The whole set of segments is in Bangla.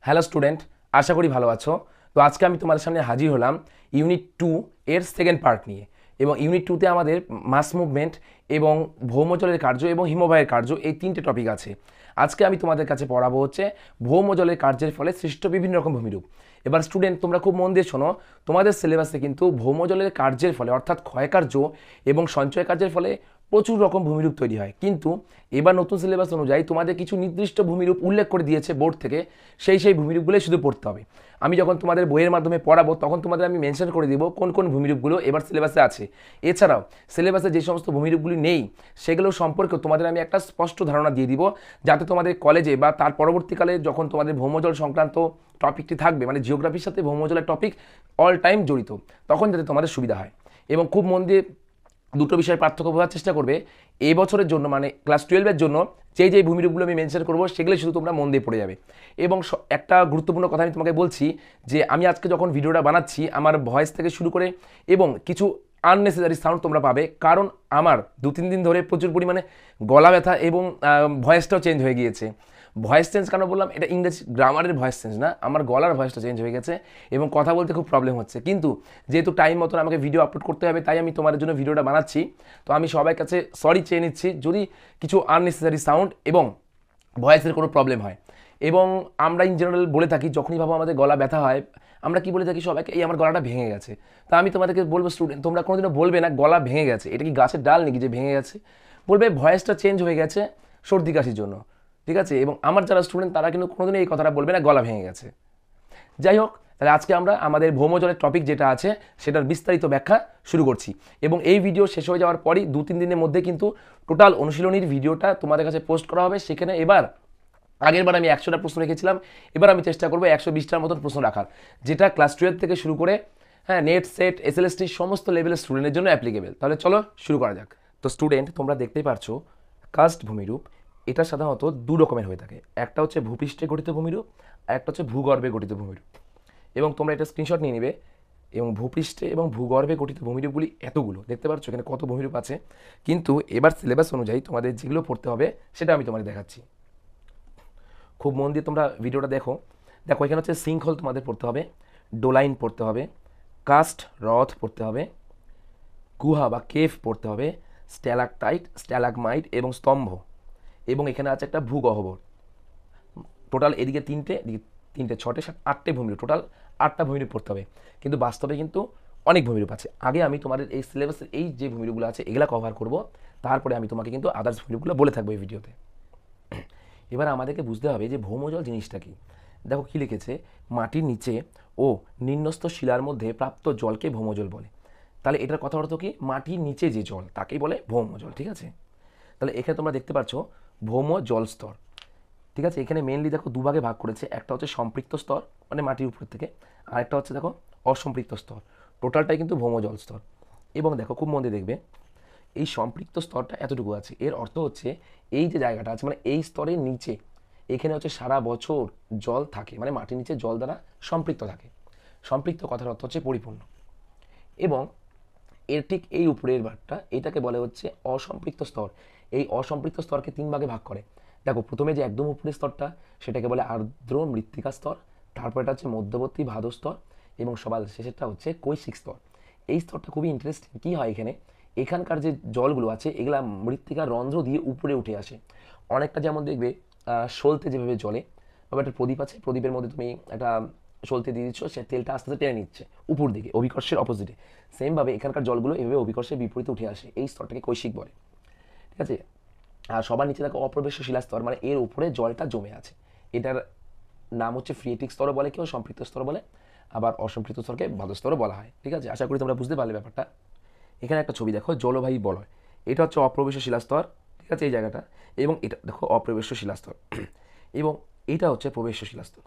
হ্যালো স্টুডেন্ট, আশা করি ভালো আছো। তো আজকে আমি তোমাদের সামনে হাজির হলাম ইউনিট 2 এর সেকেন্ড পার্ট নিয়ে। এবং ইউনিট 2তে আমাদের মাস মুভমেন্ট এবং ভৌমজলের কার্য এবং হিমবাহের কার্য এই তিনটে টপিক আছে। আজকে আমি তোমাদের কাছে পড়াবো হচ্ছে ভৌমজলের কার্যের ফলে সৃষ্ট বিভিন্ন রকম ভূমিরূপ। এবার স্টুডেন্ট তোমরা খুব মন দিয়ে শোনো, তোমাদের সিলেবাসে কিন্তু ভৌমজলের কার্যের ফলে অর্থাৎ ক্ষয়কার্য এবং সঞ্চয় কার্যের ফলে প্রচুর রকম ভূমিরূপ তৈরি হয়, কিন্তু এবার নতুন সিলেবাস অনুযায়ী তোমাদের কিছু নির্দিষ্ট ভূমিরূপ উল্লেখ করে দিয়েছে বোর্ড থেকে, সেই ভূমিরূপগুলোই শুধু পড়তে হবে। আমি যখন তোমাদের বইয়ের মাধ্যমে পড়াবো তখন তোমাদের আমি মেনশন করে দিব কোন কোন ভূমিরূপগুলো এবার সিলেবাসে আছে। এছাড়াও সিলেবাসে যে সমস্ত ভূমিরূপগুলি নেই সেগুলো সম্পর্কে তোমাদের আমি একটা স্পষ্ট ধারণা দিয়ে দিব, যাতে তোমাদের কলেজে বা তার পরবর্তীকালে যখন তোমাদের ভৌমজল সংক্রান্ত টপিকটি থাকবে, মানে জিওগ্রাফির সাথে ভৌমজলের টপিক অল টাইম জড়িত, তখন যাতে তোমাদের সুবিধা হয়। এবং খুব মন দিয়ে দুটো বিষয়ের পার্থক্য বোঝার চেষ্টা করবে। এই বছরের জন্য মানে ক্লাস 12-এর জন্য যেই ভূমিরূপগুলো আমি মেনশন করবো সেগুলো শুধু তোমরা মন দিয়ে পড়ে যাবে। এবং একটা গুরুত্বপূর্ণ কথা আমি তোমাকে বলছি যে আমি আজকে যখন ভিডিওটা বানাচ্ছি আমার ভয়েস থেকে শুরু করে এবং কিছু আননেসেসারি সাউন্ড তোমরা পাবে, কারণ আমার 2-3 দিন ধরে প্রচুর পরিমাণে গলা ব্যথা এবং ভয়েসটাও চেঞ্জ হয়ে গিয়েছে। ভয়েস চেঞ্জ কেন বললাম, এটা ইংরেজি গ্রামারের ভয়েস চেঞ্জ না, আমার গলার ভয়েসটা চেঞ্জ হয়ে গেছে এবং কথা বলতে খুব প্রবলেম হচ্ছে। কিন্তু যেহেতু টাইম মতন আমাকে ভিডিও আপলোড করতে হবে, তাই আমি তোমাদের জন্য ভিডিওটা বানাচ্ছি। তো আমি সবার কাছে সরি চেয়ে নিচ্ছি যদি কিছু আননেসেসারি সাউন্ড এবং ভয়েসের কোনো প্রবলেম হয়। এবং আমরা ইন জেনারেল বলে থাকি যখনই ভাবো আমাদের গলা ব্যথা হয়, আমরা কি বলে থাকি সবাইকে, এই আমার গলাটা ভেঙে গেছে। তা আমি তোমাদেরকে বলবো স্টুডেন্ট, তোমরা কোনোদিনও বলবে না গলা ভেঙে গেছে, এটা কি গাছের ডাল নাকি যে ভেঙে গেছে, বলবে ভয়েসটা চেঞ্জ হয়ে গেছে সর্দি কাশির জন্য, ঠিক আছে? এবং আমার যারা স্টুডেন্ট তারা কিন্তু কোনোদিনও এই কথাটা বলবে না গলা ভেঙে গেছে। যাই হোক, তাহলে আজকে আমরা আমাদের ভৌমজলের টপিক যেটা আছে সেটার বিস্তারিত ব্যাখ্যা শুরু করছি। এবং এই ভিডিও শেষ হয়ে যাওয়ার পরই 2-3 দিনের মধ্যে কিন্তু টোটাল অনুশীলনীর ভিডিওটা তোমাদের কাছে পোস্ট করা হবে। সেখানে এবার আগেরবার আমি 100টা প্রশ্ন রেখেছিলাম, এবার আমি চেষ্টা করবো 120টার মতন প্রশ্ন রাখার, যেটা ক্লাস 12 থেকে শুরু করে নেট সেট এসএলএসটি সমস্ত লেভেলের স্টুডেন্টের জন্য অ্যাপ্লিকেবল। তাহলে চলো শুরু করা যাক। তো স্টুডেন্ট তোমরা দেখতেই পারছো কাস্ট ভূমিরূপ, এটা সাধারণত দু রকমের হয়ে থাকে। একটা হচ্ছে ভূপৃষ্ঠে গঠিত ভূমিরূপ আর একটা হচ্ছে ভূগর্ভে গঠিত ভূমিরূপ। এবং তোমরা এটা স্ক্রিনশট নিয়ে নিবে। এবং ভূপৃষ্ঠে এবং ভূগর্ভে গঠিত ভূমিরূপগুলি এতগুলো দেখতে পাচ্ছ, এখানে কত ভূমিরূপ আছে। কিন্তু এবার সিলেবাস অনুযায়ী তোমাদের যেগুলো পড়তে হবে সেটা আমি তোমাদের দেখাচ্ছি। খুব মন দিয়ে তোমরা ভিডিওটা দেখো। দেখো এখানে হচ্ছে সিঙ্কহোল তোমাদের পড়তে হবে, ডোলাইন পড়তে হবে, কাস্ট হ্রদ পড়তে হবে, গুহা বা কেভ পড়তে হবে, স্ট্যালাকটাইট স্ট্যালাগমাইট এবং স্তম্ভ। এবং এখানে আছে একটা ভূগহ্বর। টোটাল এদিকে তিনটে, এদিকে তিনটে, 6টে 7 8টে ভূমিরূপ, টোটাল 8টা ভূমিরূপ পড়তে হবে। কিন্তু বাস্তবে কিন্তু অনেক ভূমিরূপ আছে। আগে আমি তোমাদের এই সিলেবাসের এই যে ভূমিরূপগুলো আছে এগুলা কভার করব, তারপরে আমি তোমাকে কিন্তু আদার্স ভূমিরূপগুলো বলে থাকবো এই ভিডিওতে। এবার আমাদেরকে বুঝতে হবে যে ভৌমজল জিনিসটা কি। দেখো কি লিখেছে, মাটির নিচে ও নিম্নস্থ শিলার মধ্যে প্রাপ্ত জলকে ভৌমজল বলে। তাহলে এটার কথা অর্থ কি, মাটির নিচে যে জল তাকেই বলে ভৌমজল, ঠিক আছে? তাহলে এখানে তোমরা দেখতে পাচ্ছ ভৌম জল স্তর, ঠিক আছে? এখানে মেনলি দেখো দুভাগে ভাগ করেছে, একটা হচ্ছে সম্পৃক্ত স্তর মানে মাটির উপর থেকে, আর একটা হচ্ছে দেখো অসম্পৃক্ত স্তর। টোটালটাই কিন্তু ভৌমজল স্তর। এবং দেখো খুব মন দিয়ে দেখবে, এই সম্পৃক্ত স্তরটা এতটুকু আছে, এর অর্থ হচ্ছে এই যে জায়গাটা আছে মানে এই স্তরের নিচে এখানে হচ্ছে সারা বছর জল থাকে, মানে মাটির নিচে জল দ্বারা সম্পৃক্ত থাকে। সম্পৃক্ত কথার অর্থ হচ্ছে পরিপূর্ণ। এবং এর ঠিক এই উপরের ভাগটা এটাকে বলে হচ্ছে অসম্পৃক্ত স্তর। এই অসম্পৃক্ত স্তরকে 3 ভাগে ভাগ করে। দেখো প্রথমে যে একদম উপরের স্তরটা সেটাকে বলে আর্দ্র মৃত্তিকা স্তর, তারপর এটা হচ্ছে মধ্যবর্তী ভাদু স্তর এবং সবার শেষেরটা হচ্ছে কৈশিক স্তর। এই স্তরটা খুবই ইন্টারেস্টিং। কী হয় এখানে, এখানকার যে জলগুলো আছে এগুলা মৃত্তিকার রন্ধ্র দিয়ে উপরে উঠে আসে অনেকটা। যেমন দেখবে সলতে যেভাবে জলে বা একটা প্রদীপ আছে, প্রদীপের মধ্যে তুমি একটা সলতে দিয়ে দিচ্ছ, সে তেলটা আস্তে আস্তে টেনে নিচ্ছে উপর দিকে অভিকর্ষের অপোজিটে। সেমভাবে এখানকার জলগুলো এভাবে অভিকর্ষের বিপরীতে উঠে আসে, এই স্তরটাকে কৈশিক বলে, ঠিক আছে? আর সবার নিচে দেখো অপ্রবেশ্য শিলাস্তর, মানে এর উপরে জলটা জমে আছে। এটার নাম হচ্ছে ফ্রিয়েটিক স্তরও বলে, কেউ সম্পৃক্ত স্তর বলে, আবার অসম্পৃক্ত স্তরকে ভাদস্তরও বলা হয়, ঠিক আছে? আশা করি তোমরা বুঝতে পারলে ব্যাপারটা। এখানে একটা ছবি দেখো, জলবাহী বলয়, এটা হচ্ছে অপ্রবেশ্য শিলাস্তর, ঠিক আছে? এই জায়গাটা। এবং এটা দেখো অপ্রবেশ্য শিলাস্তর এবং এটা হচ্ছে প্রবেশ্য শিলাস্তর।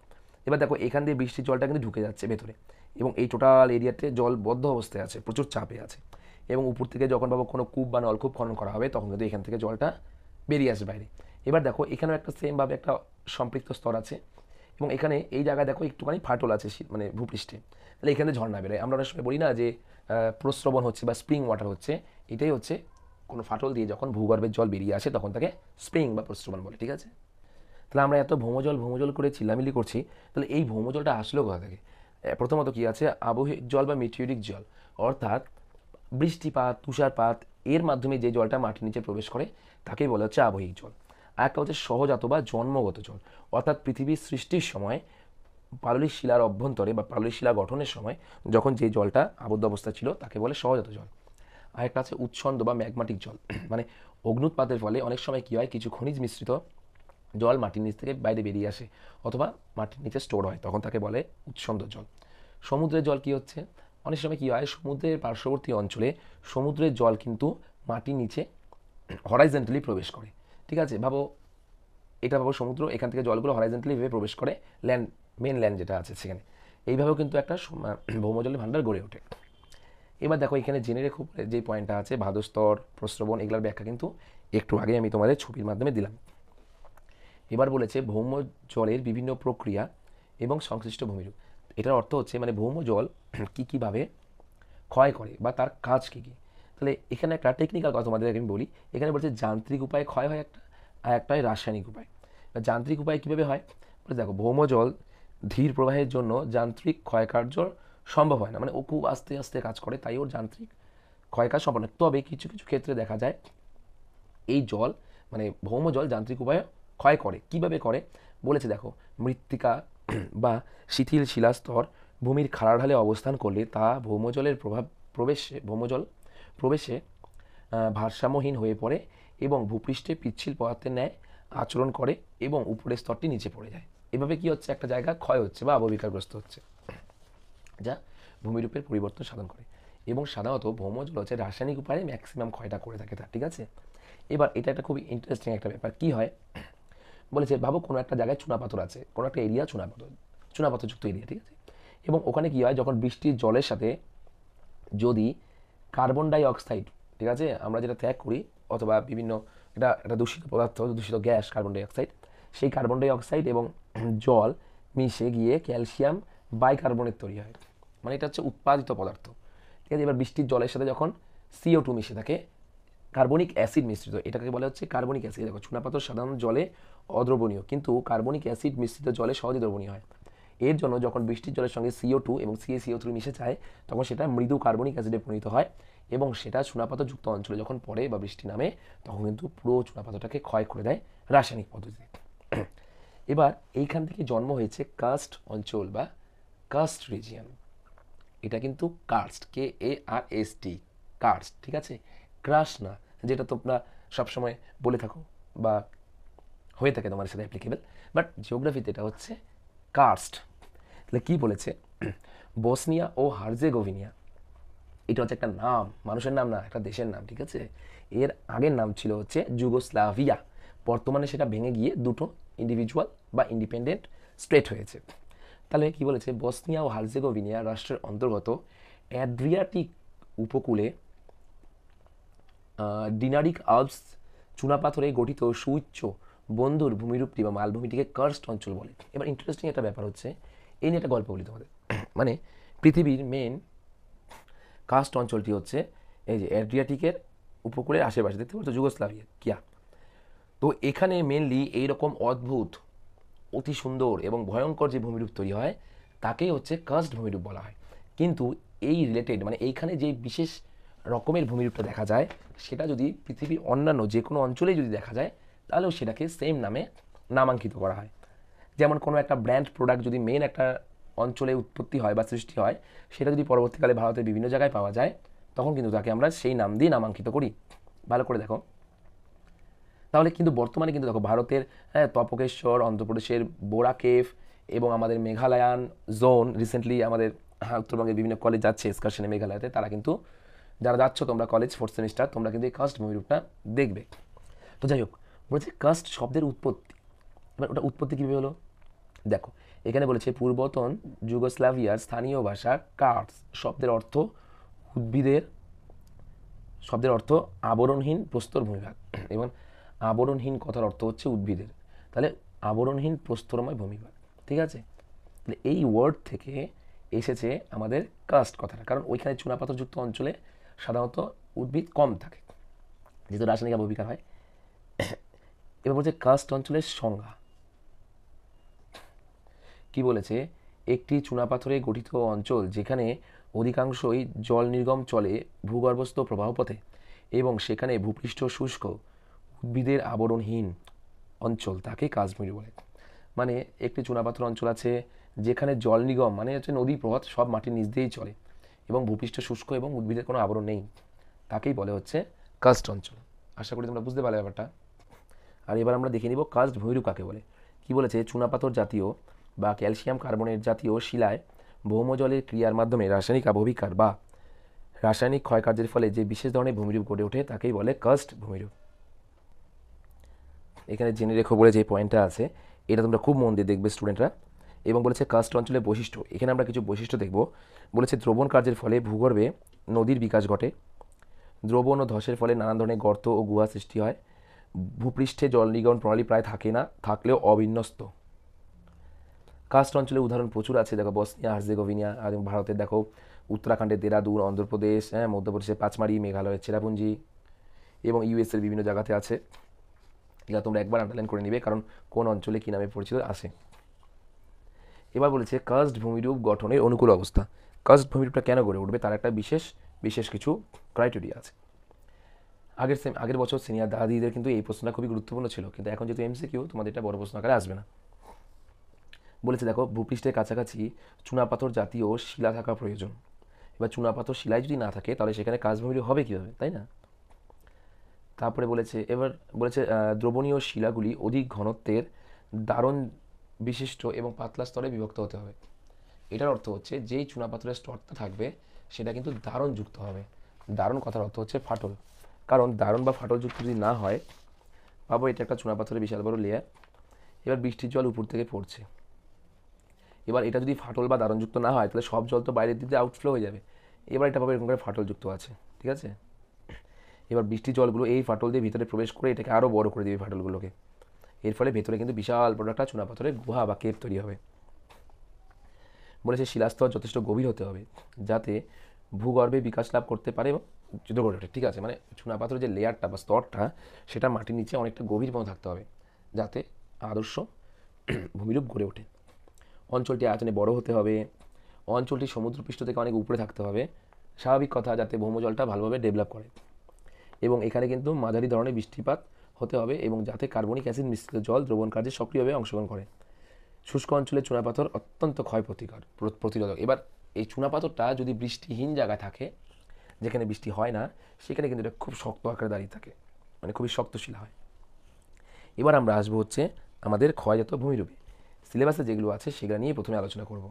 এবার দেখো এখান দিয়ে বৃষ্টির জলটা কিন্তু ঢুকে যাচ্ছে ভেতরে এবং এই টোটাল এরিয়াতে জল বদ্ধ অবস্থায় আছে, প্রচুর চাপে আছে। এবং উপর থেকে যখন ভাবো কোনো কূপ বা নলকূপ খনন করা হবে তখন কিন্তু এখান থেকে জলটা বেরিয়ে আসে বাইরে। এবার দেখো এখানেও একটা সেমভাবে একটা সম্পৃক্ত স্তর আছে এবং এখানে এই জায়গায় দেখো একটুখানি ফাটল আছে মানে ভূপৃষ্ঠে, তাহলে এখানে ঝর্ণা বেরোয়। আমরা অনেক সময় বলি না যে প্রস্রবণ হচ্ছে বা স্প্রিং ওয়াটার হচ্ছে, এটাই হচ্ছে কোনো ফাটল দিয়ে যখন ভূগর্ভের জল বেরিয়ে আসে তখন তাকে স্প্রিং বা প্রস্রবণ বলে, ঠিক আছে? তাহলে আমরা এত ভৌমজল করে চিল্লামিল্লি করছি, তাহলে এই ভৌমজলটা আসলো কোথা থেকে? প্রথমত কি আছে, আবহিক জল বা মেটিওরিক জল, অর্থাৎ বৃষ্টিপাত, তুষারপাত এর মাধ্যমে যে জলটা মাটির নিচে প্রবেশ করে তাকেই বলা হচ্ছে আবহিক জল। আর একটা হচ্ছে সহজাত বা জন্মগত জল, অর্থাৎ পৃথিবীর সৃষ্টির সময় পাললিক শিলার অভ্যন্তরে বা পাললিক শিলা গঠনের সময় যখন যে জলটা আবদ্ধ অবস্থা ছিল তাকে বলে সহজাত জল। আর একটা আছে উৎসন্দ বা ম্যাগমাটিক জল, মানে অগ্নুৎপাতের ফলে অনেক সময় কী হয়, কিছু খনিজ মিশ্রিত জল মাটির নিচ থেকে বাইরে বেরিয়ে আসে অথবা মাটির নিচে স্টোর হয়, তখন তাকে বলে উৎসন্দ জল। সমুদ্রের জল কি হচ্ছে, অনেক সময় কী হয়, সমুদ্রের পার্শ্ববর্তী অঞ্চলে সমুদ্রের জল কিন্তু মাটির নিচে হরাইজেন্টালি প্রবেশ করে। ঠিক আছে, ভাবো সমুদ্র, এখান থেকে জলগুলো হরাইজেন্টালি ভেবে প্রবেশ করে ল্যান্ড, মেন ল্যান্ড যেটা আছে সেখানে, এইভাবেও কিন্তু একটা ভৌমজলের ভাণ্ডার গড়ে ওঠে। এবার দেখো এখানে জেনে রেখো যে পয়েন্টটা আছে, ভাদস্তর, প্রস্রবণ, এগুলোর ব্যাখ্যা কিন্তু একটু আগে আমি তোমাদের ছবির মাধ্যমে দিলাম। এবার বলেছে ভৌম জলের বিভিন্ন প্রক্রিয়া এবং সংশ্লিষ্ট ভূমিরূপ। এটার অর্থ হচ্ছে মানে ভৌম জল কী কীভাবে ক্ষয় করে বা তার কাজ কী কী। তাহলে এখানে একটা টেকনিক্যাল কথা তোমাদের আমি বলি, এখানে বলছে যান্ত্রিক উপায়ে ক্ষয় হয় একটা, আর একটা হয় রাসায়নিক উপায়। যান্ত্রিক উপায় কীভাবে হয়, দেখো ভৌম জল ধীর প্রবাহের জন্য যান্ত্রিক ক্ষয়কার্য সম্ভব হয় না, মানে ও খুব আস্তে আস্তে কাজ করে, তাই ওর যান্ত্রিক ক্ষয়কাজ সম্ভব নয়। তবে কিছু কিছু ক্ষেত্রে দেখা যায় এই জল মানে ভৌম জল যান্ত্রিক উপায়ে ক্ষয় করে। কিভাবে করে বলেছে দেখো, মৃত্তিকা বা শিথিল শিলাস্তর ভূমির খাড়া ঢালে অবস্থান করলে তা ভৌমজলের ভৌমজল প্রবেশে ভারসাম্যহীন হয়ে পড়ে এবং ভূপৃষ্ঠে পিচ্ছিল পদার্থের ন্যায় আচরণ করে এবং উপরের স্তরটি নিচে পড়ে যায়। এভাবে কি হচ্ছে, একটা জায়গা ক্ষয় হচ্ছে বা অববিকারগ্রস্ত হচ্ছে, যা ভূমিরূপের পরিবর্তন সাধন করে। এবং সাধারণত ভৌমজল হচ্ছে রাসায়নিক উপায়ে ম্যাক্সিমাম ক্ষয়টা করে থাকে তার। ঠিক আছে, এবার এটা একটা খুবই ইন্টারেস্টিং একটা ব্যাপার। কি হয় বলেছে, ভাবো কোনো একটা জায়গায় চুনাপাথর আছে, কোনো একটা এরিয়া চুনাপাথরযুক্ত এরিয়া, ঠিক আছে, এবং ওখানে কি হয়, যখন বৃষ্টির জলের সাথে যদি কার্বন ডাই অক্সাইড, ঠিক আছে, আমরা যেটা ত্যাগ করি অথবা বিভিন্ন এটা একটা দূষিত পদার্থ, দূষিত গ্যাস কার্বন ডাই অক্সাইড, সেই কার্বন ডাই অক্সাইড এবং জল মিশে গিয়ে ক্যালসিয়াম বাইকার্বনেট তৈরি হয়, মানে এটা হচ্ছে উৎপাদিত পদার্থ। ঠিক আছে, এবার বৃষ্টির জলের সাথে যখন CO2 মিশে থাকে, কার্বনিক অ্যাসিড মিশ্রিত, এটাকে বলা হচ্ছে কার্বনিক অ্যাসিড। দেখো চুনাপাথর সাধারণ জলে অদ্রবণীয়, কিন্তু কার্বনিক অ্যাসিড মিশ্রিত জলে সহজে দ্রবণীয় হয়। এর জন্য যখন বৃষ্টির জলের সঙ্গে CO2 এবং CaCO3 মিশে যায় তখন সেটা মৃদু কার্বনিক অ্যাসিডে পরিণত হয় এবং সেটা চুনাপাথরযুক্ত অঞ্চলে যখন পড়ে বা বৃষ্টি নামে তখন কিন্তু পুরো চুনাপাথরটাকে ক্ষয় করে দেয় রাসায়নিক পদ্ধতিতে। এবার এইখান থেকে জন্ম হয়েছে কার্স্ট অঞ্চল বা কার্স্ট রিজিয়ন। এটা কিন্তু কার্স্ট, KARST, কার্স্ট, ঠিক আছে, ক্রাশ না, যেটা তোমরা সবসময় বলে থাকো বা হয়ে থাকে তোমার সাথে অ্যাপ্লিকেবল, বাট জিওগ্রাফিতে এটা হচ্ছে কার্স্ট। তাহলে কী বলেছে, বসনিয়া ও হার্জেগোভিনিয়া, এটা হচ্ছে একটা নাম, মানুষের নাম না, একটা দেশের নাম। ঠিক আছে, এর আগের নাম ছিল হচ্ছে যুগোস্লাভিয়া, বর্তমানে সেটা ভেঙে গিয়ে দুটো ইন্ডিভিজুয়াল বা ইন্ডিপেন্ডেন্ট স্টেট হয়েছে। তাহলে কি বলেছে, বসনিয়া ও হার্জেগোভিনিয়া রাষ্ট্রের অন্তর্গত অ্যাড্রিয়াটিক উপকূলে ডিনারিক আল্পস চুনাপাথরে গঠিত সুউচ্চ বন্ধুর ভূমিরূপটি বা মালভূমিটিকে কার্স্ট অঞ্চল বলে। এবার ইন্টারেস্টিং একটা ব্যাপার হচ্ছে, এই নিয়ে একটা গল্প বলি তোমাদের। মানে পৃথিবীর মেন কার্স্ট অঞ্চলটি হচ্ছে এই যে অ্যাড্রিয়াটিকের উপকূলের আশেপাশে, দেখতে পাচ্ছ যুগোস্লাভিয়া কিয়া। তো এখানে মেনলি এইরকম অদ্ভুত, অতি সুন্দর এবং ভয়ঙ্কর যে ভূমিরূপ তৈরি হয় তাকেই হচ্ছে কার্স্ট ভূমিরূপ বলা হয়। কিন্তু এই রিলেটেড মানে এইখানে যে বিশেষ রকমের ভূমিরূপটা দেখা যায় সেটা যদি পৃথিবীর অন্যান্য যে কোনো অঞ্চলেই যদি দেখা যায় তাহলেও সেটাকে সেম নামে নামাঙ্কিত করা হয়। যেমন কোনো একটা ব্র্যান্ড প্রোডাক্ট যদি মেন একটা অঞ্চলে উৎপত্তি হয় বা সৃষ্টি হয়, সেটা যদি পরবর্তীকালে ভারতের বিভিন্ন জায়গায় পাওয়া যায় তখন কিন্তু তাকে আমরা সেই নাম দিয়ে নামাঙ্কিত করি। ভালো করে দেখো, তাহলে কিন্তু বর্তমানে কিন্তু দেখো ভারতের তপকেশ্বর, অন্ধ্রপ্রদেশের বোরা কেভ এবং আমাদের মেঘালয়ান জোন, রিসেন্টলি আমাদের উত্তরবঙ্গের বিভিন্ন কলেজ যাচ্ছে এক্সকারশনে মেঘালয়তে, তারা কিন্তু যারা যাচ্ছ তোমরা কলেজ 4th সেমিস্টার, তোমরা কিন্তু এই কাস্ট ভূমিরূপটা দেখবে। তো যাই হোক, বলেছে কাস্ট শব্দের উৎপত্তি। এবার ওটা উৎপত্তি কীভাবে হলো দেখো, এখানে বলেছে পূর্বতন যুগোস্লাভিয়ার স্থানীয় ভাষা কার্স শব্দের অর্থ উদ্ভিদের, শব্দের অর্থ আবরণহীন প্রস্তর ভূমিভাগ, এবং আবরণহীন কথার অর্থ হচ্ছে উদ্ভিদের, তাহলে আবরণহীন প্রস্তরময় ভূমিভাগ। ঠিক আছে, তাহলে এই ওয়ার্ড থেকে এসেছে আমাদের কাস্ট কথাটা, কারণ ওইখানে চুনাপাথরযুক্ত অঞ্চলে সাধারণত উদ্ভিদ কম থাকে যেহেতু রাসায়নিক অববিকার হয়। এবার বলছে কাস্ট অঞ্চলের সংজ্ঞা। কি বলেছে, একটি চুনাপাথরে গঠিত অঞ্চল যেখানে অধিকাংশই জল নির্গম চলে ভূগর্ভস্থ প্রবাহপথে এবং সেখানে ভূপৃষ্ঠ শুষ্ক উদ্ভিদের আবরণহীন অঞ্চল তাকে কার্স্ট ভূমি বলে। মানে একটি চুনাপাথর অঞ্চল আছে যেখানে জল নিগম মানে হচ্ছে নদী প্রবাহ সব মাটির নিচ দিয়েই চলে এবং ভূপৃষ্ঠ শুষ্ক এবং উদ্ভিদের কোনো আবরণ নেই, তাকেই বলে হচ্ছে কার্স্ট অঞ্চল। আশা করি তোমরা বুঝতে পারলে ব্যাপারটা। আর এবার আমরা দেখে নিব কার্স্ট ভূমিরূপ কাকে বলে। কি বলেছে, চুনাপাথর জাতীয় বা ক্যালসিয়াম কার্বনেট জাতীয় শিলায় ভৌমজলের ক্রিয়ার মাধ্যমে রাসায়নিক আবহবিকার বা রাসায়নিক ক্ষয়কার্যের ফলে যে বিশেষ ধরনের ভূমিরূপ গড়ে ওঠে তাকেই বলে কার্স্ট ভূমিরূপ। এখানে জেনে রেখো বলে যে পয়েন্টটা আছে এটা তোমরা খুব মন দিয়ে দেখবে স্টুডেন্টরা। এবং বলেছে কার্স্ট অঞ্চলের বৈশিষ্ট্য, এখানে আমরা কিছু বৈশিষ্ট্য দেখব। বলেছে দ্রবণ কার্যের ফলে ভূগর্ভে নদীর বিকাশ ঘটে, দ্রবণ ও ধসের ফলে নানান ধরনের গর্ত ও গুহা সৃষ্টি হয়, ভূপৃষ্ঠে জল নির্গমন প্রণালী প্রায় থাকে না, থাকলেও অবিন্যস্ত। কার্স্ট অঞ্চলের উদাহরণ প্রচুর আছে, দেখো বসনিয়া হার্জেগোভিনা, আর ভারতের দেখো উত্তরাখণ্ডের দেরাদুন, অন্ধ্রপ্রদেশ, মধ্যপ্রদেশের পাঁচমারি, মেঘালয়ের চেরাপুঞ্জি এবং ইউএসের বিভিন্ন জায়গাতে আছে। এটা তোমরা একবার আন্ডারলাইন করে নিবে কারণ কোন অঞ্চলে কী নামে পরিচিত আসে। এবার বলেছে কার্স্ট ভূমিরূপ গঠনের অনুকূল অবস্থা। কার্স্ট ভূমিরূপটা কেন গড়ে উঠবে তার একটা বিশেষ কিছু ক্রাইটেরিয়া আছে। আগের বছর সিনিয়র দাদিদের কিন্তু এই প্রশ্নটা খুবই গুরুত্বপূর্ণ ছিল, কিন্তু এখন যেহেতু এমসিকিউ তোমাদের এটা বড় প্রশ্ন আকারে আসবে না। বলেছে দেখো ভূপৃষ্ঠের কাছাকাছি চুনাপাথর জাতীয় শিলা থাকা প্রয়োজন। এবার চুনাপাথর শিলায় যদি না থাকে তাহলে সেখানে কার্স্ট ভূমিরূপ হবে কীভাবে, তাই না? তারপরে বলেছে দ্রবণীয় শিলাগুলি অধিক ঘনত্বের, দারণ বিশিষ্ট এবং পাতলা স্তরে বিভক্ত হতে হবে। এটার অর্থ হচ্ছে যেই চুনাপাথরের স্তরটা থাকবে সেটা কিন্তু দারণযুক্ত হবে। দারণ কথার অর্থ হচ্ছে ফাটল, কারণ দারণ বা ফাটলযুক্ত যদি না হয়, ভাবো এটা একটা চুনাপাথরের বিশাল বড় লেয়ার, এবার বৃষ্টির জল উপর থেকে পড়ছে, এবার এটা যদি ফাটল বা দারণযুক্ত না হয় তাহলে সব জল তো বাইরের দিকে আউটফ্লো হয়ে যাবে। এবার এটা ভাবে এরকম করে ফাটলযুক্ত আছে, ঠিক আছে? এবার বৃষ্টির জলগুলো এই ফাটল দিয়ে ভিতরে প্রবেশ করে এটাকে আরও বড় করে দেবে ফাটলগুলোকে, এর ফলে ভেতরে কিন্তু বিশাল বড় একটা চুনাপাথরের গুহা বা কেপ তৈরি হবে। বলেছে শিলাস্তর যথেষ্ট গভীর হতে হবে যাতে ভূগর্ভে বিকাশ লাভ করতে পারে এবং যুদ্ধ গড়ে ওঠে, ঠিক আছে? মানে চুনাপাথরের যে লেয়ারটা বা স্তরটা সেটা মাটির নিচে অনেকটা গভীর মতো থাকতে হবে যাতে আদর্শ ভূমিরূপ গড়ে ওঠে। অঞ্চলটি আয়তনে বড় হতে হবে, অঞ্চলটি সমুদ্রপৃষ্ঠ থেকে অনেক উপরে থাকতে হবে, স্বাভাবিক কথা যাতে ভৌমজলটা ভালোভাবে ডেভেলপ করে, এবং এখানে কিন্তু মাঝারি ধরনের বৃষ্টিপাত হতে হবে এবং যাতে কার্বনিক অ্যাসিড মিশ্রিত জল দ্রবণ কার্যে সক্রিয়ভাবে অংশগ্রহণ করে। শুষ্ক অঞ্চলে চুনাপাথর অত্যন্ত ক্ষয় প্রতিরোধক। এবার এই চুনাপাথরটা যদি বৃষ্টিহীন জায়গায় থাকে, যেখানে বৃষ্টি হয় না, সেখানে কিন্তু এটা খুব শক্ত আকারে দাঁড়িয়ে থাকে, মানে খুবই শক্তশীল হয়। এবার আমরা আসবো হচ্ছে আমাদের ক্ষয়জাত ভূমিরূপে। সিলেবাসে যেগুলো আছে সেগুলো নিয়ে প্রথমে আলোচনা করব।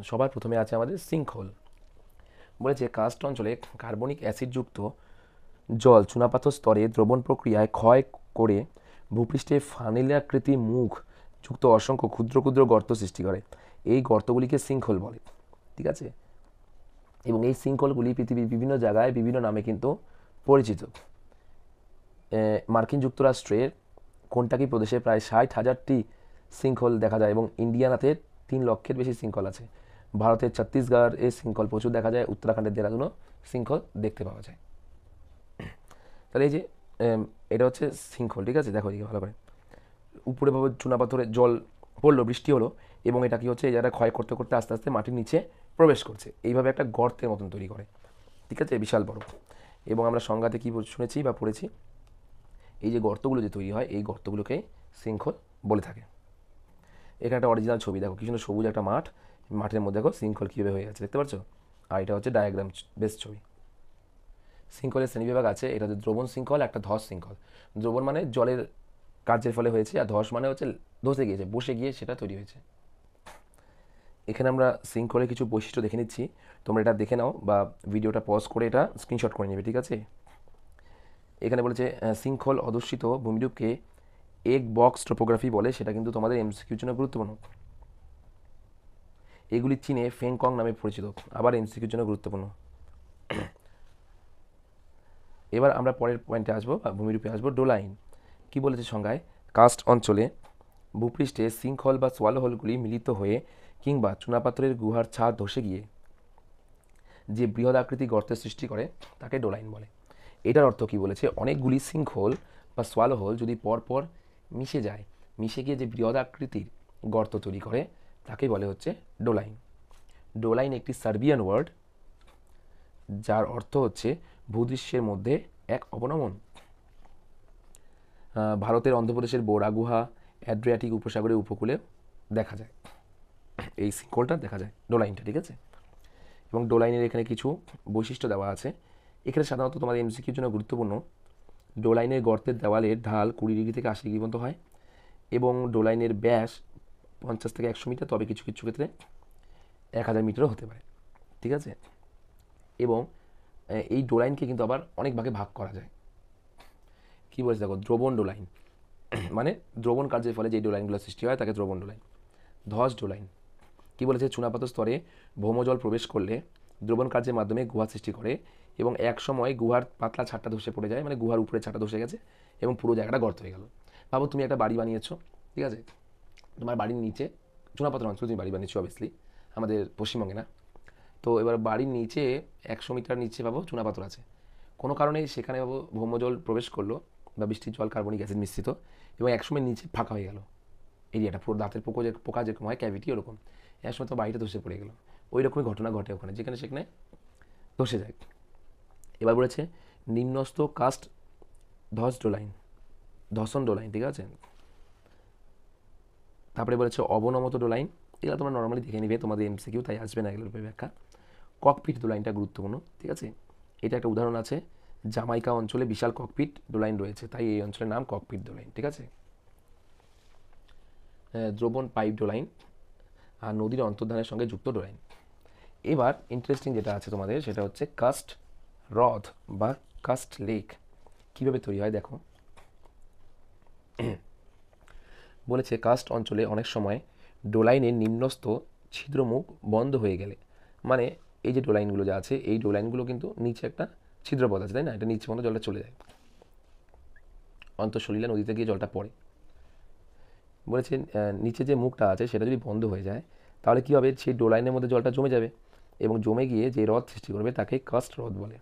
সবার প্রথমে আছে আমাদের সিঙ্কহোল। বলেছে কার্স্ট অঞ্চলে কার্বনিক অ্যাসিডযুক্ত জল চুনাপাথর স্তরে দ্রবণ প্রক্রিয়ায় ক্ষয় করে ভূপৃষ্ঠে ফানেলাকৃতি মুখ যুক্ত অসংখ্য ক্ষুদ্র ক্ষুদ্র গর্ত সৃষ্টি করে। এই গর্তগুলিকে সিঙ্কহোল বলে, ঠিক আছে? এবং এই সিঙ্কহোলগুলি পৃথিবীর বিভিন্ন জায়গায় বিভিন্ন নামে কিন্তু পরিচিত। মার্কিন যুক্তরাষ্ট্রের কোনটাকি প্রদেশে প্রায় 60,000টি সিঙ্কহোল দেখা যায় এবং ইন্ডিয়ানাতে 3 লক্ষের বেশি সিঙ্কহোল আছে। ভারতের ছত্তিশগড়ের সিঙ্কহোল প্রচুর দেখা যায়, উত্তরাখণ্ডের দেরাদুনও সিঙ্কহোল দেখতে পাওয়া যায়। তাহলে এই যে এটা হচ্ছে সিঙ্কহোল, ঠিক আছে? দেখো এদিকে ভালো করে, উপরে ভাবে চুনাপাথরের জল পড়লো, বৃষ্টি হলো এবং এটা কি হচ্ছে এই জায়গাটা ক্ষয় করতে করতে আস্তে আস্তে মাটির নিচে প্রবেশ করছে, এইভাবে একটা গর্তের মতন তৈরি করে, ঠিক আছে? বিশাল বড়। এবং আমরা সংজ্ঞাতে কী শুনেছি বা পড়েছি, এই যে গর্তগুলো যে তৈরি হয় এই গর্তগুলোকে সিঙ্কহোল বলে থাকে। এখানে একটা অরিজিনাল ছবি দেখো, কি সুন্দর সবুজ একটা মাঠ, মাঠের মধ্যে দেখো সিঙ্কহোল কীভাবে হয়ে আছে, দেখতে পাচ্ছ? আর এটা হচ্ছে ডায়াগ্রাম বেস ছবি। সিঙ্কহোলের শ্রেণীবিভাগ আছে, এটা হচ্ছে দ্রবণ সিঙ্কহোল, একটা ধস সিঙ্কহোল। দ্রবণ মানে জলের কার্যের ফলে হয়েছে, আর ধস মানে হচ্ছে ধসে গিয়েছে, বসে গিয়ে সেটা তৈরি হয়েছে। এখানে আমরা সিঙ্কহোলের কিছু বৈশিষ্ট্য দেখে নিচ্ছি, তোমরা এটা দেখে নাও বা ভিডিওটা পজ করে এটা স্ক্রিনশট করে নেবে, ঠিক আছে? এখানে বলেছে সিঙ্কহোল অধ্যুষিত ভূমিরূপকে এক বক্স টোপোগ্রাফি বলে, সেটা কিন্তু তোমাদের এমসিকিউর জন্য গুরুত্বপূর্ণ। এগুলি চীনে ফেংকং নামে পরিচিত, আবার এমসিকিউর জন্য গুরুত্বপূর্ণ। এবার আমরা পরের পয়েন্টে আসবো বা ভূমিরূপে আসবো। ডোলাইন কি বলেছে সংজ্ঞায়, কার্স্ট অঞ্চলে ভূপৃষ্ঠে সিঙ্কহোল বা সোয়ালোহোলগুলি মিলিত হয়ে কিংবা চুনাপাথরের গুহার ছাদ ধসে গিয়ে যে বৃহৎ আকৃতি গর্তের সৃষ্টি করে তাকে ডোলাইন বলে। এটার অর্থ কি বলেছে, অনেকগুলি সিঙ্কহোল বা সোয়ালোহোল যদি পরপর মিশে যায়, মিশে গিয়ে যে বৃহৎ আকৃতির গর্ত তৈরি করে তাকে বলে হচ্ছে ডোলাইন। ডোলাইন একটি সার্বিয়ান ওয়ার্ড যার অর্থ হচ্ছে ভূদৃশ্যের মধ্যে এক অবনমন। ভারতের অন্ধ্রপ্রদেশের বোরা গুহা, অ্যাড্রিয়াটিক উপসাগরের উপকূলে দেখা যায়, এই সিঙ্কলটা দেখা যায় ডোলাইনটা, ঠিক আছে। এবং ডোলাইনের এখানে কিছু বৈশিষ্ট্য দেওয়া আছে। এখানে সাধারণত তোমাদের এমসিকিউর জন্য গুরুত্বপূর্ণ, ডোলাইনের গর্তের দেওয়ালের ঢাল 20 ডিগ্রি থেকে 80 ডিগ্রি পর্যন্ত হয় এবং ডোলাইনের ব্যাস 50 থেকে 100 মিটার, তবে কিছু কিছু ক্ষেত্রে 1000 মিটারও হতে পারে, ঠিক আছে। এবং এই ডোলাইনকে কিন্তু আবার অনেক ভাগে ভাগ করা যায়। কী বলছে দেখো, দ্রবণ ডোলাইন মানে দ্রবণ কার্যের ফলে যে ডোলাইনগুলো সৃষ্টি হয় তাকে দ্রবণ ডোলাইন। ধস ডোলাইন কী বলেছে, চুনাপাথর স্তরে ভৌমজল প্রবেশ করলে দ্রবণ কার্যের মাধ্যমে গুহা সৃষ্টি করে এবং এক সময় গুহার পাতলা ছাদটা ধসে পড়ে যায়, মানে গুহার উপরে ছাদটা ধসে গেছে এবং পুরো জায়গাটা গর্ত হয়ে গেল। ভাবো তুমি একটা বাড়ি বানিয়েছো, ঠিক আছে, তোমার বাড়ির নিচে চুনাপাথর অঞ্চলে তুমি বাড়ি বানিয়েছো, অবভিয়াসলি আমাদের পশ্চিমবঙ্গে না। তো এবার বাড়ির নিচে 100 মিটার নিচে পাবো চুনাপাথর আছে, কোনো কারণে সেখানে পাবো ভৌমজল প্রবেশ করলো বা বৃষ্টির জল কার্বনিক অ্যাসিড মিশ্রিত এবং একসময় নিচে ফাঁকা হয়ে গেল এরিয়াটা, পুরো দাঁতের পোকা যেরকম হয় ক্যাভিটি ওরকম, একসময় তো বাড়িটা ধসে পড়ে গেলো। ওই রকমই ঘটনা ঘটে ওখানে, যেখানে সেখানে ধসে যায়। এবার বলেছে নিম্নস্থ কাস্ট ধস ডোলাইন, ধসন ডোলাইন, ঠিক আছে। তারপরে বলেছে অবনমত ডোলাইন, এগুলো তোমরা নর্মালি দেখে নিবে, তোমাদের এমসিকিউ তাই আসবে না এগুলোর উপরে ব্যাখ্যা। ককপিট ডোলাইনটা গুরুত্বপূর্ণ, ঠিক আছে। এটা একটা উদাহরণ আছে, জামাইকা অঞ্চলে বিশাল ককপিট ডোলাইন রয়েছে, তাই এই অঞ্চলের নাম ককপিট ডোলাইন, ঠিক আছে। দ্রবণ পাইপ ডোলাইন আর নদীর অন্তর্ধানের সঙ্গে যুক্ত ডোলাইন। এবার ইন্টারেস্টিং যেটা আছে তোমাদের সেটা হচ্ছে কাস্ট হ্রদ বা কাস্ট লেক কীভাবে তৈরি হয় দেখো। বলেছে কাস্ট অঞ্চলে অনেক সময় ডোলাইনের নিম্নস্থ ছিদ্রমুখ বন্ধ হয়ে গেলে, মানে এই যে ডোলাইনগুলো যা আছে এই ডোলাইনগুলো কিন্তু নিচে একটা ছিদ্রপথ আছে, তাই না, এটা নিচে পর্যন্ত জলটা চলে যায়, অন্তঃসলিলা নদীতে গিয়ে জলটা পড়ে। বলেছে নিচে যে মুখটা আছে সেটা যদি বন্ধ হয়ে যায় তাহলে কী হবে, সেই ডোলাইনের মধ্যে জলটা জমে যাবে এবং জমে গিয়ে যে হ্রদ সৃষ্টি করবে তাকে কাস্ট হ্রদ বলে,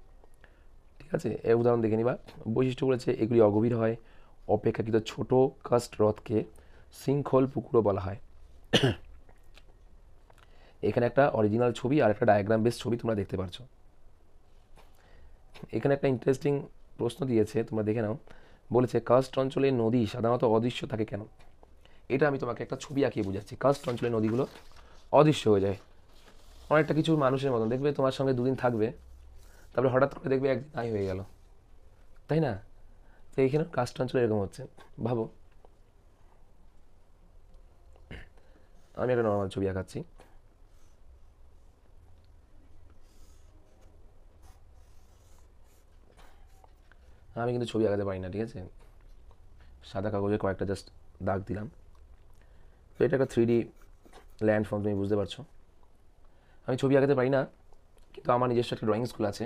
ঠিক আছে। এর উদাহরণ দেখে নিবা। বৈশিষ্ট্য বলেছে এগুলি অগভীর হয়, অপেক্ষাকৃত ছোট কাস্ট হ্রদকে শৃঙ্খল পুকুরও বলা হয়। এখানে একটা অরিজিনাল ছবি আর একটা ডায়াগ্রাম বেস ছবি তোমরা দেখতে পাচ্ছ। এখানে একটা ইন্টারেস্টিং প্রশ্ন দিয়েছে, তোমরা দেখে নাও। বলেছে কাস্ট অঞ্চলে নদী সাধারণত অদৃশ্য থাকে কেন। এটা আমি তোমাকে একটা ছবি আঁকিয়ে বুঝাচ্ছি। কাস্ট অঞ্চলে নদীগুলো অদৃশ্য হয়ে যায় অনেকটা কিছু মানুষের মতন, দেখবে তোমার সঙ্গে দুদিন থাকবে তারপরে হঠাৎ করে দেখবে একদিন নাই হয়ে গেল, তাই না। তো এইখানে কাস্ট অঞ্চলে এরকম হচ্ছে। ভাবো আমি একটা নর্মাল ছবি আঁকাচ্ছি, আমি কিন্তু ছবি আঁকাতে পারি না, ঠিক আছে, সাদা কাগজে কয়েকটা জাস্ট দাগ দিলাম। তো এটা একটা 3D ল্যান্ডফর্ম, তুমি বুঝতে পারছো। আমি ছবি আঁকাতে পারি না, কিন্তু আমার নিজস্ব একটা ড্রয়িং স্কুল আছে,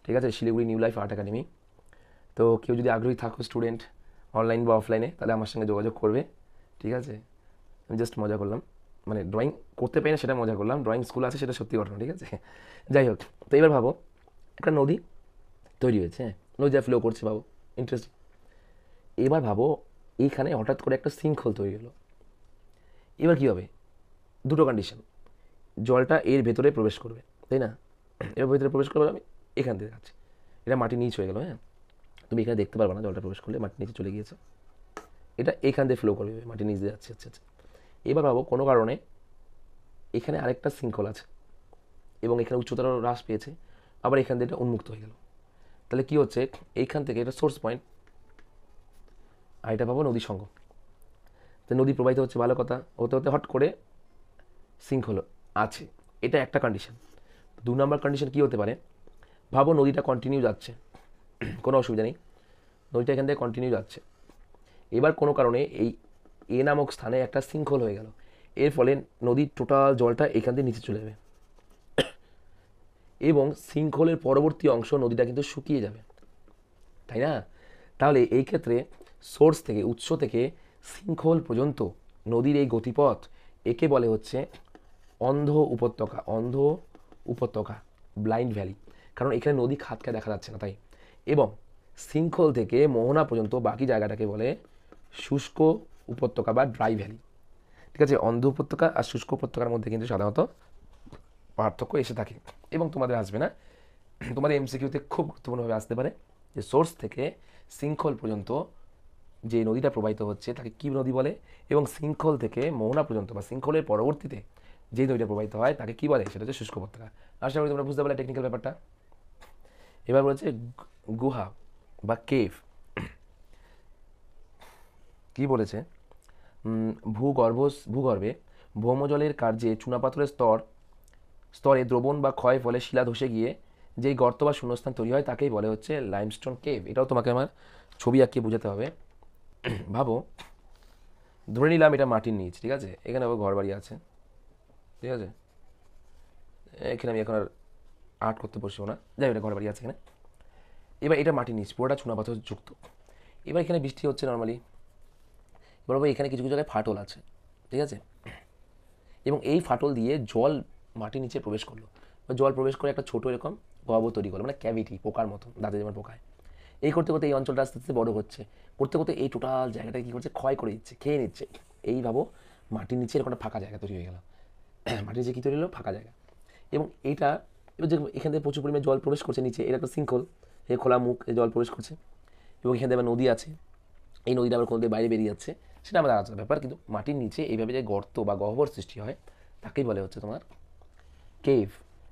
ঠিক আছে, Siliguri new life art academy. তো কেউ যদি আগ্রহী থাকো স্টুডেন্ট অনলাইন বা অফলাইনে, তাহলে আমার সঙ্গে যোগাযোগ করবে, ঠিক আছে। আমি জাস্ট মজা করলাম, মানে ড্রয়িং করতে পারি না সেটা মজা করলাম, ড্রয়িং স্কুল আছে সেটা সত্যি ঘটনা, ঠিক আছে। যাই হোক, তো এবার ভাবো একটা নদী তৈরি হয়েছে, হ্যাঁ, নদীটা ফ্লো করছে, ভাবো ইন্টারেস্টিং। এবার ভাবো এইখানে হঠাৎ করে একটা শৃঙ্খল তৈরি হলো। এবার কী হবে, দুটো কন্ডিশন, জলটা এর ভেতরে প্রবেশ করবে, তাই না, এর ভেতরে প্রবেশ করবে, আমি এখান থেকে যাচ্ছি, এটা মাটির নিচ হয়ে গেল, হ্যাঁ, তুমি এখানে দেখতে পারবে না জলটা প্রবেশ করলে মাটির নিচে চলে গিয়েছে, এটা এখান দিয়ে ফ্লো করবে, মাটির নিচ দিয়ে যাচ্ছে, আচ্ছা আচ্ছা। এবার ভাবো কোনো কারণে এখানে আরেকটা শৃঙ্খল আছে এবং এখানে উচ্চতারও হ্রাস পেয়েছে, আবার এখান দিয়ে এটা উন্মুক্ত হয়ে গেল, তাহলে কী হচ্ছে, এইখান থেকে এটা সোর্স পয়েন্ট আর এটা পাবো নদী সঙ্গম, তো নদী প্রবাহিত হচ্ছে, ভালো কথা, হতে হতে হট করে শৃঙ্খল আছে, এটা একটা কন্ডিশন। 2 নম্বর কন্ডিশন কী হতে পারে, ভাবো নদীটা কন্টিনিউ যাচ্ছে, কোনো অসুবিধা নেই, নদীটা এখান থেকে কন্টিনিউ যাচ্ছে, এবার কোনো কারণে এই এ নামক স্থানে একটা শৃঙ্খল হয়ে গেল, এর ফলে নদীর টোটাল জলটা এখান থেকে নিচে চলে যাবে এবং শৃঙ্খলের পরবর্তী অংশ নদীটা কিন্তু শুকিয়ে যাবে, তাই না। তাহলে এই ক্ষেত্রে সোর্স থেকে, উৎস থেকে শৃঙ্খল পর্যন্ত নদীর এই গতিপথ একে বলে হচ্ছে অন্ধ উপত্যকা, অন্ধ উপত্যকা, ব্লাইন্ড ভ্যালি, কারণ এখানে নদী খাতকে দেখা যাচ্ছে না তাই। এবং শৃঙ্খল থেকে মোহনা পর্যন্ত বাকি জায়গাটাকে বলে শুষ্ক উপত্যকা বা ড্রাই ভ্যালি। ঠিক আছে, অন্ধ উপত্যকা আর শুষ্ক উপত্যকার মধ্যে কিন্তু সাধারণত পার্থক্য এসে থাকে। এবং তোমাদের আসবে না, তোমাদের এমসিকিউতে খুব গুরুত্বপূর্ণভাবে আসতে পারে যে সোর্স থেকে শৃঙ্খল পর্যন্ত যে নদীটা প্রবাহিত হচ্ছে তাকে কী নদী বলে, এবং শৃঙ্খল থেকে মোহনা পর্যন্ত বা শৃঙ্খলের পরবর্তীতে যে নদীটা প্রবাহিত হয় তাকে কী বলে, সেটা হচ্ছে শুষ্ক উপত্যকা। আশা করি তোমরা বুঝতে পারলে টেকনিক্যাল ব্যাপারটা। এবার বলেছে গুহা বা কেভ। কি বলেছে, ভূগর্ভে ভৌমজলের কার্যে চুনাপাথরের স্তরে দ্রবণ বা ক্ষয় ফলে শিলা ধসে গিয়ে যেই গর্ত বা শূন্যস্থান তৈরি হয় তাকেই বলে হচ্ছে লাইমস্টোন কেভ। এটাও তোমাকে আমার ছবি আঁকিয়ে বোঝাতে হবে। ভাবো, ধরে নিলাম এটা মাটির নিচ, ঠিক আছে, এখানে ঘর বাড়ি আছে, ঠিক আছে, এখানে আমি এখন আর আর্ট করতে বসবো না, যাই এটা ঘর বাড়ি আছে এখানে। এবার এটা মাটির নিচ, পুরোটা চুনাপাথর যুক্ত। এবার এখানে বৃষ্টি হচ্ছে নর্মালি, এবার এখানে কিছু কিছু জায়গায় ফাটল আছে, ঠিক আছে, এবং এই ফাটল দিয়ে জল মাটির নিচে প্রবেশ করলো, জল প্রবেশ করে একটা ছোটো এরকম গহ্বর তৈরি করলো, মানে ক্যাভিটি, পোকার মতো, দাঁতে যেমন পোকায়। এই করতে করতে এই অঞ্চলটা আস্তে আস্তে বড় হচ্ছে, করতে করতে এই টোটাল জায়গাটা কী করছে, ক্ষয় করে দিচ্ছে, খেয়ে নিচ্ছে। এই ভাবো মাটির নিচে এরকম একটা ফাঁকা জায়গা তৈরি হয়ে গেল, মাটির নিচে কী তৈরি হলো, ফাঁকা জায়গা। এবং এইটা এবার যে এখান থেকে প্রচুর পরিমাণে জল প্রবেশ করছে নিচে, এটা একটা শৃঙ্খল, এই খোলা মুখ, এই জল প্রবেশ করছে, এবং এখান থেকে আবার নদী আছে, এই নদীটা আবার কোন দিয়ে বাইরে বেরিয়ে যাচ্ছে, সেটা আমাদের আলাদা ব্যাপার। কিন্তু মাটির নিচে এইভাবে যে গর্ত বা গহ্বর সৃষ্টি হয় তাকেই বলে হচ্ছে তোমার কেভ।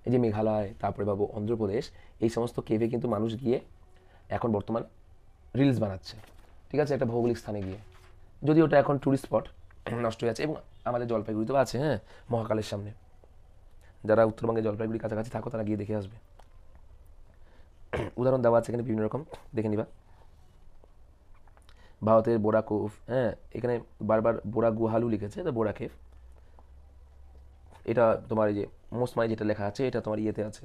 এই যে মেঘালয়, তারপরে ভাবো অন্ধ্রপ্রদেশ, এই সমস্ত কেভে কিন্তু মানুষ গিয়ে এখন বর্তমান রিলস বানাচ্ছে, ঠিক আছে, একটা ভৌগোলিক স্থানে গিয়ে, যদি ওটা এখন ট্যুরিস্ট স্পট নষ্ট হয়ে আছে। এবং আমাদের জলপাইগুড়িতেও আছে, হ্যাঁ, মহাকালের সামনে। যারা উত্তরবঙ্গে জলপাইগুড়ির কাছাকাছি থাকো তারা গিয়ে দেখে আসবে। উদাহরণ দেওয়া আছে এখানে বিভিন্ন রকম, দেখে নিবা। ভারতের বোরা কোভ, হ্যাঁ, এখানে বারবার বোরা গুহালু লিখেছে, তো বোরা কেভ। এটা তোমার এই যে মোসমাই যেটা লেখা আছে এটা তোমার ইয়েতে আছে,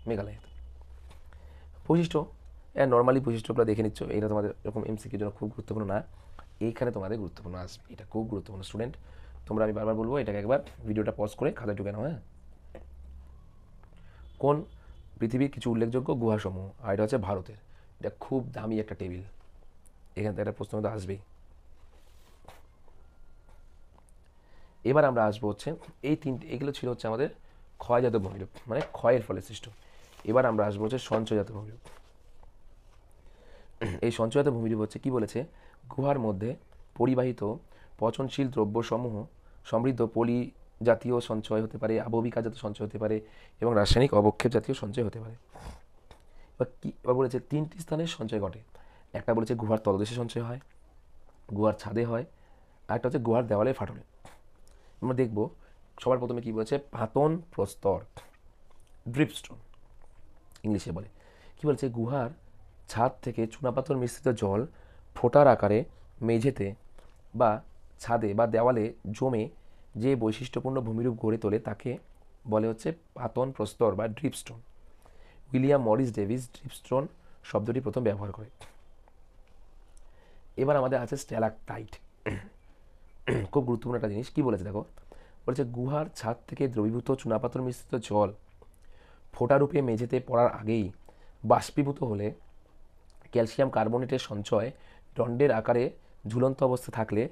মেঘালয়তে। বৈশিষ্ট্য, নর্মালি বৈশিষ্ট্যগুলো দেখে নিচ্ছ, এটা তোমাদের এরকম এমসিকিউর জন্য খুব গুরুত্বপূর্ণ না, এইখানে তোমাদের গুরুত্বপূর্ণ আসবে, এটা খুব গুরুত্বপূর্ণ স্টুডেন্ট। তোমরা, আমি বারবার বলবো, এটাকে একবার ভিডিওটা পজ করে খাতায় ঢুকে নাও। হ্যাঁ, কোন পৃথিবীর কিছু উল্লেখযোগ্য গুহাসমূহ, আর এটা হচ্ছে ভারতের। এটা খুব দামি একটা টেবিল, এখান থেকে একটা প্রশ্ন তো আসবেই। এবার আমরা আসবো হচ্ছে এই তিনটে, এগুলো ছিল হচ্ছে আমাদের ক্ষয়জাত ভূমিরূপ, মানে ক্ষয়ের ফলে সৃষ্ট। এবার আমরা আসবো হচ্ছে সঞ্চয়জাত ভূমিরূপ। এই সঞ্চয়জাত ভূমিরূপ হচ্ছে কি বলেছে, গুহার মধ্যে পরিবাহিত পচনশীল দ্রব্যসমূহ সমৃদ্ধ পলি জাতীয় সঞ্চয় হতে পারে, আবহবিকা জাতীয় সঞ্চয় হতে পারে, এবং রাসায়নিক অবক্ষেপ জাতীয় সঞ্চয় হতে পারে। এবার বলেছে তিনটি স্থানে সঞ্চয় ঘটে। একটা বলেছে গুহার তলদেশে সঞ্চয় হয়, গুহার ছাদে হয়, আর একটা হচ্ছে গুহার দেওয়ালে ফাটলে। আমরা দেখব সবার প্রথমে কি বলেছে, পাতন প্রস্তর, ড্রিপস্টোন ইংলিশে বলে। কি বলছে, গুহার ছাদ থেকে চুনাপাথর মিশ্রিত জল ফোঁটার আকারে মেঝেতে বা ছাদে বা দেওয়ালে জমে যে বৈশিষ্ট্যপূর্ণ ভূমিরূপ গড়ে তোলে তাকে বলে হচ্ছে পাতন প্রস্তর বা ড্রিপস্টোন। উইলিয়াম মরিস ডেভিস ড্রিপস্টোন শব্দটি প্রথম ব্যবহার করে। এবার আমাদের আছে স্ট্যালাকটাইট, খুব গুরুত্বপূর্ণ একটা জিনিস। কি বলেছে দেখো, বলেছে গুহার ছাদ থেকে দ্রবীভূত চুনাপাথর মিশ্রিত জল ফোঁটারূপে মেঝেতে পড়ার আগেই বাষ্পীভূত হলে ক্যালসিয়াম কার্বনেটের সঞ্চয় দণ্ডের আকারে ঝুলন্ত অবস্থা থাকলে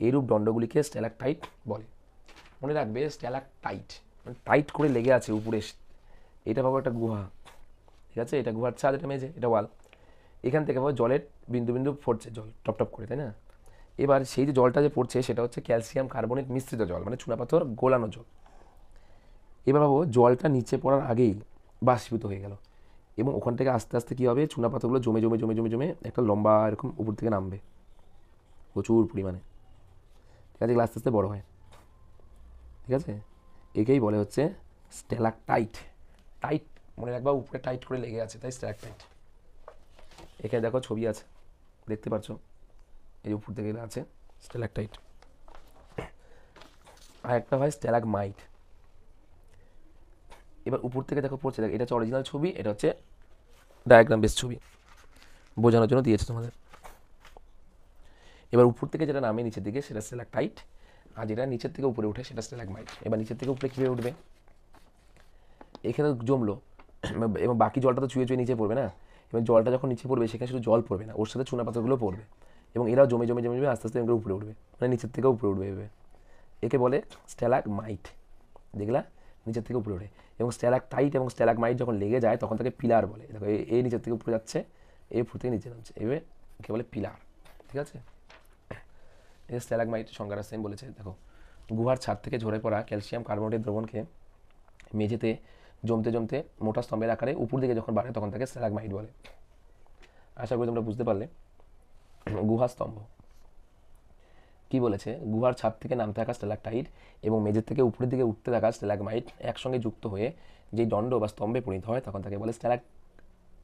এইরূপ দণ্ডগুলিকে স্ট্যালাকটাইট বলে। মনে রাখবে, স্ট্যালাকটাইট মানে টাইট করে লেগে আছে উপরে, এটা ভাবো একটা গুহা, ঠিক আছে, এটা গুহার ছাদ, এটা মেঝে, এটা ওয়াল, এখান থেকে ভাবো জলের বিন্দু বিন্দু পড়ছে, জল টপ টপ করে, তাই না। এবার সেই যে জলটা যে পড়ছে সেটা হচ্ছে ক্যালসিয়াম কার্বনেট মিশ্রিত জল, মানে চুনাপাথর গোলানো জল। এবার ভাবো জলটা নিচে পড়ার আগেই বাষ্পীভূত হয়ে গেল, এবং ওখান থেকে আস্তে আস্তে কী হবে, চুনাপাথরগুলো জমে জমে জমে জমে জমে একটা লম্বা এরকম উপর থেকে নামবে প্রচুর পরিমাণে, ঠিক আছে, এগুলো আস্তে আস্তে বড়ো হয়, ঠিক আছে, একেই বলে হচ্ছে স্ট্যালাকটাইট। টাইট মনে রাখবা, উপরে টাইট করে লেগে আছে, তাই স্ট্যালাকটাইট। এখানে দেখো ছবি আছে, দেখতে পাচ্ছ, এই উপর থেকে আছে স্ট্যালাকটাইট। আর একটা হয় স্ট্যালাগমাইট। এবার উপর থেকে দেখো পড়ছে, দেখো এটা হচ্ছে অরিজিনাল ছবি, এটা হচ্ছে ডায়াগ্রাম বেস ছবি, বোঝানোর জন্য দিয়েছে তোমাদের। এবার উপর থেকে যেটা নামে নিচের দিকে সেটা স্ট্যালাকটাইট, আর যেটা নিচের থেকে উপরে উঠে সেটা স্ট্যালাগমাইট। এবার নিচের থেকে উপরে কীভাবে উঠবে, এখানে জমলো এবং বাকি জলটা তো চুয়ে চুয়ে নিচে পড়বে না, এবং জলটা যখন নিচে পড়বে সেখানে শুধু জল পড়বে না, ওর সাথে চুনাপাথরগুলো পড়বে, এবং এরাও জমে জমে জমে জমে আস্তে আস্তে এগুলো উপরে উঠবে, মানে নিচের থেকেও উপরে উঠবে এভাবে, একে বলে স্ট্যালাগমাইট, দেখলা নিচের থেকে উপরে ওঠে। এবং স্ট্যালাকটাইট এবং স্ট্যালাগমাইট যখন লেগে যায় তখন তাকে পিলার বলে। দেখো এই নিচের থেকে উপরে যাচ্ছে, এই উপর থেকে নিচে নামছে, এভাবে একে বলে পিলার। ঠিক আছে, এই স্ট্যালাগমাইট সংজ্ঞাটা সেম বলেছে। দেখো গুহার ছাদ থেকে ঝরে পড়া ক্যালসিয়াম কার্বনেটের দ্রবণকে মেঝেতে জমতে জমতে মোটা স্তম্ভের আকারে উপর দিকে যখন বাড়ে তখন তাকে স্ট্যালাগমাইট বলে। আশা করি তোমরা বুঝতে পারলে। গুহা স্তম্ভ কি বলেছে, গুহার ছাদ থেকে নামতে থাকা স্ট্যালাকটাইট এবং মেঝের থেকে উপরের দিকে উঠতে থাকা স্ট্যালাগমাইট একসঙ্গে যুক্ত হয়ে যে দণ্ড বা স্তম্ভে পরিণত হয় তখন তাকে বলে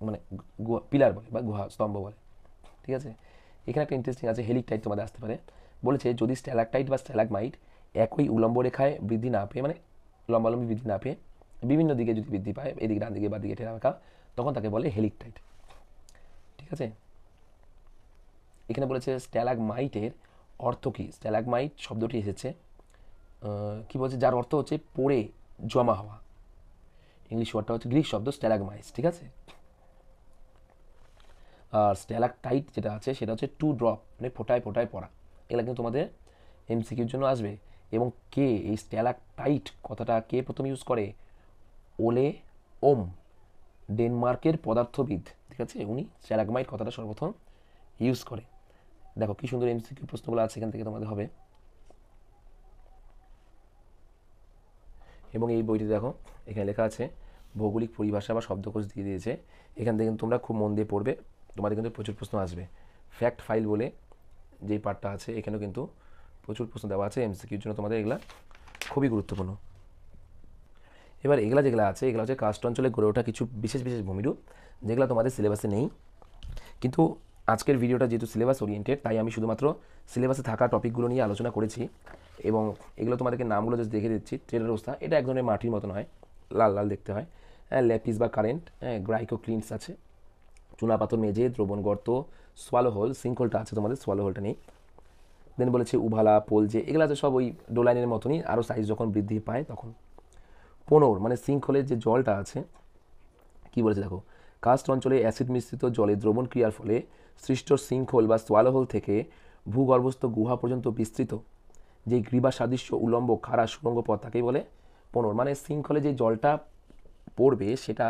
মানে গুহা পিলার বলে বা গুহা স্তম্ভ বলে। ঠিক আছে, এখানে একটা ইন্টারেস্টিং আছে, হেলিকটাইট তোমাদের আসতে পারে। বলেছে যদি স্ট্যালাকটাইট বা স্ট্যালাগমাইট একই উলম্ব রেখায় বৃদ্ধি না পেয়ে, মানে লম্বালম্বী বৃদ্ধি না পেয়ে বিভিন্ন দিকে যদি বৃদ্ধি পায়, এদিকে ডান দিকে বা দিকে ঠেলা রাখা, তখন তাকে বলে হেলিকটাইট। ঠিক আছে, এখানে বলেছে স্ট্যালাগমাইটের অর্থ কী। স্ট্যালাগমাইট শব্দটি এসেছে কী বলছে, যার অর্থ হচ্ছে পড়ে জমা হওয়া। ইংলিশ ওয়ার্ডটা হচ্ছে গ্রিক শব্দ স্ট্যালাগমাইটস। ঠিক আছে, আর স্ট্যালাকটাইট যেটা আছে সেটা হচ্ছে টু ড্রপ, মানে ফোটায় ফোটায় পড়া। এগুলো কিন্তু তোমাদের এমসিকিউর জন্য আসবে। এবং কে এই স্ট্যালাকটাইট কথাটা কে প্রথম ইউজ করে, ওলে ওম, ডেনমার্কের পদার্থবিদ। ঠিক আছে, উনি স্ট্যালাগমাইট কথাটা সর্বপ্রথম ইউজ করে। দেখো কি সুন্দর এমসিকিউ প্রশ্নগুলো আছে এখান থেকে তোমাদের হবে। এবং এই বইটি দেখো এখানে লেখা আছে ভৌগোলিক পরিভাষা বা শব্দকোষ দিয়ে দিয়েছে। এখান থেকে তোমরা খুব মন দিয়ে পড়বে, তোমাদের কিন্তু প্রচুর প্রশ্ন আসবে। ফ্যাক্ট ফাইল বলে যেই পার্টটা আছে এখানেও কিন্তু প্রচুর প্রশ্ন দেওয়া আছে এমসিকিউর জন্য, তোমাদের এগুলা খুবই গুরুত্বপূর্ণ। এবার এগুলা যেগুলো আছে এগুলো হচ্ছে কাস্ট অঞ্চলে গড়ে ওঠা কিছু বিশেষ বিশেষ ভূমিরূপ, যেগুলো তোমাদের সিলেবাসে নেই। কিন্তু আজকের ভিডিওটা যেহেতু সিলেবাস ওরিয়েন্টেড, তাই আমি শুধুমাত্র সিলেবাসে থাকা টপিকগুলো নিয়ে আলোচনা করেছি। এবং এগুলো তোমাদেরকে নামগুলো জাস্ট দেখে দিচ্ছি। ট্রেনের অবস্থা এটা এক ধরনের মাটির মতন হয়, লাল লাল দেখতে হয়। ল্যাপিস বা কারেন্ট, গ্রাইকো ক্লিনস আছে, চুনাপাথর মেঝে, দ্রবণ গর্ত, সোয়ালো হোল, সিঙ্কহোলটা আছে তোমাদের, সোয়ালো হোলটা নেই। দেন বলেছে উভালা, পোলজে, এগুলো আছে সব ওই ডোলাইনের মতনই, আরও সাইজ যখন বৃদ্ধি পায় তখন। পোনর মানে সিঙ্কহোলের যে জলটা আছে, কি বলেছে দেখো, কাস্ট অঞ্চলে অ্যাসিড মিশ্রিত জলে দ্রবণ ক্রিয়ার ফলে সৃষ্ট সিঙ্কহোল বা সোয়ালোহোল থেকে ভূগর্ভস্থ গুহা পর্যন্ত বিস্তৃত যে গ্রীবা সাদৃশ্য উলম্ব খাড়া সুড়ঙ্গ পথ তাকেই বলে পোনর। মানে সিঙ্কহোলে যে জলটা পড়বে সেটা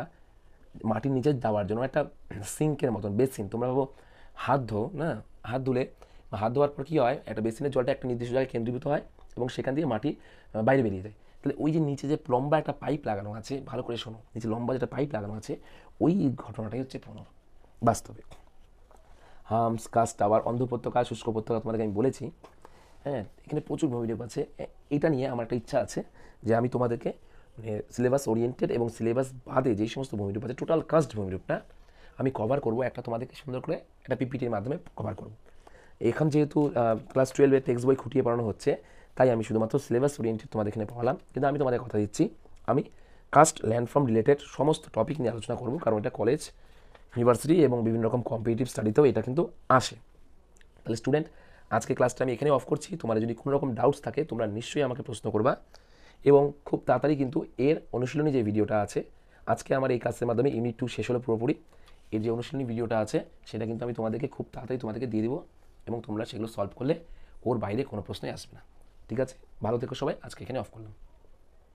মাটির নিচে যাওয়ার জন্য একটা সিঙ্কের মতন বেসিন। তোমরা ভাবো হাত ধো না, হাত ধুলে হাত ধোয়ার পর কী হয়, একটা বেসিনের জলটা একটা নির্দিষ্ট জায়গায় কেন্দ্রীভূত হয় এবং সেখান দিয়ে মাটি বাইরে বেরিয়ে যায়। তাহলে ওই যে নিচে যে লম্বা একটা পাইপ লাগানো আছে, ভালো করে শোনো, নিচে লম্বা যেটা পাইপ লাগানো আছে ওই ঘটনাটাই হচ্ছে পোনর বাস্তবে। হামস, কাস্ট টাওয়ার, অন্ধ উপত্যকা, শুষ্ক উপত্যকা তোমাদেরকে আমি বলেছি। হ্যাঁ, এখানে প্রচুর ভূমিরূপ আছে। এটা নিয়ে আমার একটা ইচ্ছা আছে যে আমি তোমাদেরকে মানে সিলেবাস ওরিয়েন্টেড এবং সিলেবাস বাদে যেই সমস্ত ভূমিরূপ আছে টোটাল কাস্ট ভূমিরূপটা আমি কভার করব, একটা তোমাদেরকে সুন্দর করে একটা পিপিটির মাধ্যমে কভার করব। এখন যেহেতু ক্লাস 12-এর টেক্সট বই খুঁটিয়ে পড়ানো হচ্ছে, তাই আমি শুধুমাত্র সিলেবাস ওরিয়েন্টেড তোমাদের এখানে পড়ালাম। কিন্তু আমি তোমাদের কথা দিচ্ছি আমি কাস্ট ল্যান্ডফর্ম রিলেটেড সমস্ত টপিক নিয়ে আলোচনা করব, কারণ এটা কলেজ, ইউনিভার্সিটি এবং বিভিন্ন রকম কম্পিটিটিভ স্টাডিতেও এটা কিন্তু আসে। তাহলে স্টুডেন্ট, আজকে ক্লাসটা আমি এখানে অফ করছি। তোমাদের যদি কোনো রকম ডাউটস থাকে তোমরা নিশ্চয়ই আমাকে প্রশ্ন করবা, এবং খুব তাড়াতাড়ি কিন্তু এর অনুশীলনী যে ভিডিওটা আছে, আজকে আমার এই ক্লাসের মাধ্যমে ইউনিট 2 শেষ হলো পুরোপুরি। এর যে অনুশীলনী ভিডিওটা আছে সেটা কিন্তু আমি তোমাদেরকে খুব তাড়াতাড়ি তোমাদেরকে দিয়ে দেবো, এবং তোমরা সেগুলো সলভ করলে ওর বাইরে কোনো প্রশ্নই আসবে না। ঠিক আছে, ভালো থেকো সবাই, আজকে এখানে অফ করলাম।